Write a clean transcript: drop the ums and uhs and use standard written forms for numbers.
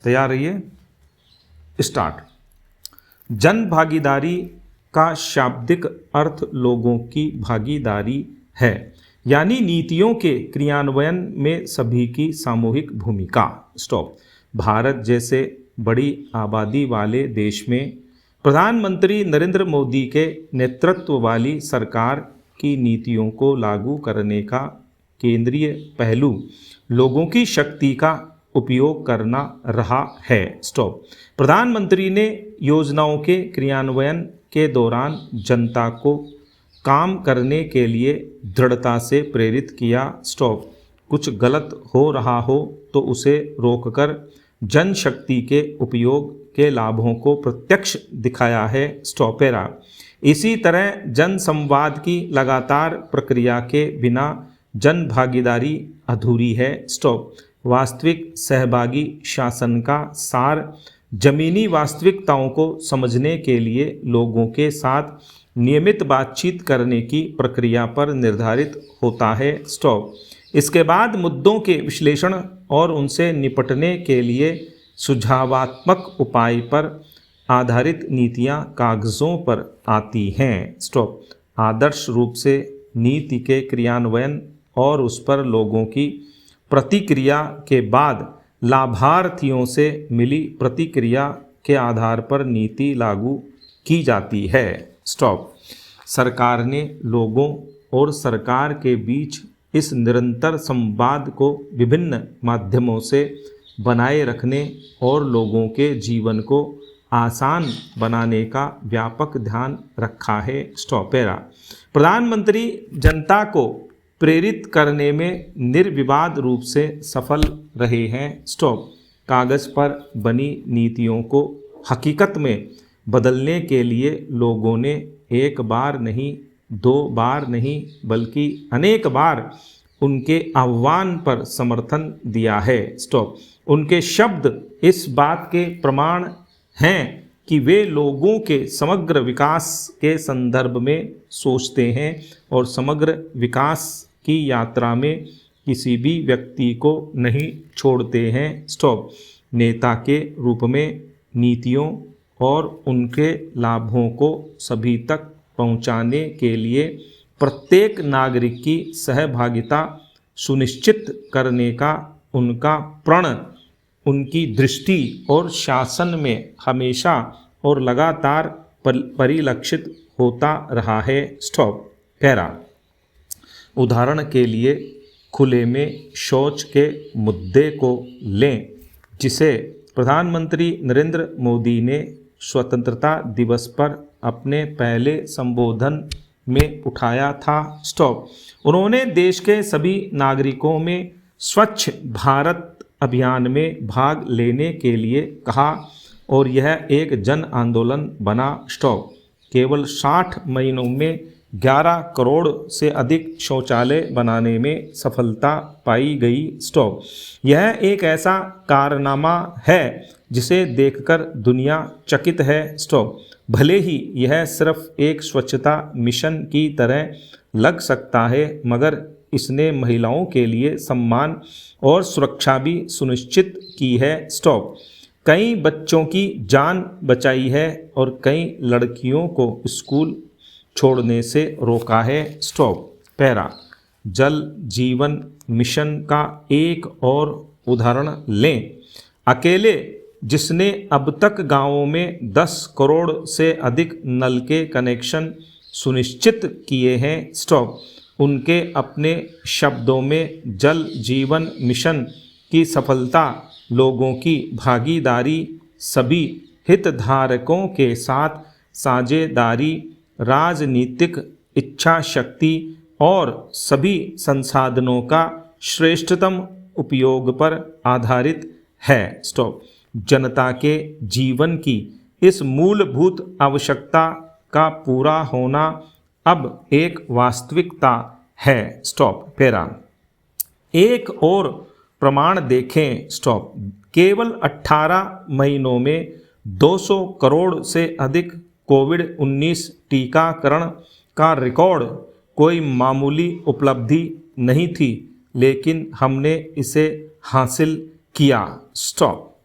तैयार रहिए, स्टार्ट। जन भागीदारी का शाब्दिक अर्थ लोगों की भागीदारी है, यानी नीतियों के क्रियान्वयन में सभी की सामूहिक भूमिका। स्टॉप। भारत जैसे बड़ी आबादी वाले देश में प्रधानमंत्री नरेंद्र मोदी के नेतृत्व वाली सरकार की नीतियों को लागू करने का केंद्रीय पहलू लोगों की शक्ति का उपयोग करना रहा है। स्टॉप। प्रधानमंत्री ने योजनाओं के क्रियान्वयन के दौरान जनता को काम करने के लिए दृढ़ता से प्रेरित किया। स्टॉप। कुछ गलत हो रहा हो तो उसे रोककर जनशक्ति के उपयोग के लाभों को प्रत्यक्ष दिखाया है। स्टॉपेरा। इसी तरह जन संवाद की लगातार प्रक्रिया के बिना जन भागीदारी अधूरी है। स्टॉप। वास्तविक सहभागी शासन का सार जमीनी वास्तविकताओं को समझने के लिए लोगों के साथ नियमित बातचीत करने की प्रक्रिया पर निर्धारित होता है। स्टॉप। इसके बाद मुद्दों के विश्लेषण और उनसे निपटने के लिए सुझावात्मक उपाय पर आधारित नीतियां कागजों पर आती हैं। स्टॉप। आदर्श रूप से नीति के क्रियान्वयन और उस पर लोगों की प्रतिक्रिया के बाद लाभार्थियों से मिली प्रतिक्रिया के आधार पर नीति लागू की जाती है। स्टॉप। सरकार ने लोगों और सरकार के बीच इस निरंतर संवाद को विभिन्न माध्यमों से बनाए रखने और लोगों के जीवन को आसान बनाने का व्यापक ध्यान रखा है। स्टॉपेरा। प्रधानमंत्री जनता को प्रेरित करने में निर्विवाद रूप से सफल रहे हैं। स्टॉप। कागज पर बनी नीतियों को हकीकत में बदलने के लिए लोगों ने एक बार नहीं, दो बार नहीं, बल्कि अनेक बार उनके आह्वान पर समर्थन दिया है। स्टॉप। उनके शब्द इस बात के प्रमाण हैं कि वे लोगों के समग्र विकास के संदर्भ में सोचते हैं और समग्र विकास की यात्रा में किसी भी व्यक्ति को नहीं छोड़ते हैं। स्टॉप। नेता के रूप में नीतियों और उनके लाभों को सभी तक पहुंचाने के लिए प्रत्येक नागरिक की सहभागिता सुनिश्चित करने का उनका प्रण, उनकी दृष्टि और शासन में हमेशा और लगातार परिलक्षित होता रहा है। स्टॉप। पैरा। उदाहरण के लिए खुले में शौच के मुद्दे को लें, जिसे प्रधानमंत्री नरेंद्र मोदी ने स्वतंत्रता दिवस पर अपने पहले संबोधन में उठाया था। स्टॉप। उन्होंने देश के सभी नागरिकों में स्वच्छ भारत अभियान में भाग लेने के लिए कहा और यह एक जन आंदोलन बना। स्टॉप। केवल 60 महीनों में 11 करोड़ से अधिक शौचालय बनाने में सफलता पाई गई। स्टॉप। यह एक ऐसा कारनामा है जिसे देखकर दुनिया चकित है। स्टॉप। भले ही यह सिर्फ एक स्वच्छता मिशन की तरह लग सकता है, मगर इसने महिलाओं के लिए सम्मान और सुरक्षा भी सुनिश्चित की है। स्टॉप। कई बच्चों की जान बचाई है और कई लड़कियों को स्कूल छोड़ने से रोका है। स्टॉप। पैरा। जल जीवन मिशन का एक और उदाहरण लें। अकेले जिसने अब तक गांवों में 10 करोड़ से अधिक नल के कनेक्शन सुनिश्चित किए हैं। स्टॉप। उनके अपने शब्दों में जल जीवन मिशन की सफलता लोगों की भागीदारी, सभी हितधारकों के साथ साझेदारी, राजनीतिक इच्छा शक्ति और सभी संसाधनों का श्रेष्ठतम उपयोग पर आधारित है। स्टॉप। जनता के जीवन की इस मूलभूत आवश्यकता का पूरा होना अब एक वास्तविकता है। स्टॉप। पैरा। एक और प्रमाण देखें। स्टॉप। केवल 18 महीनों में 200 करोड़ से अधिक कोविड-19 टीकाकरण का रिकॉर्ड कोई मामूली उपलब्धि नहीं थी, लेकिन हमने इसे हासिल किया। स्टॉप।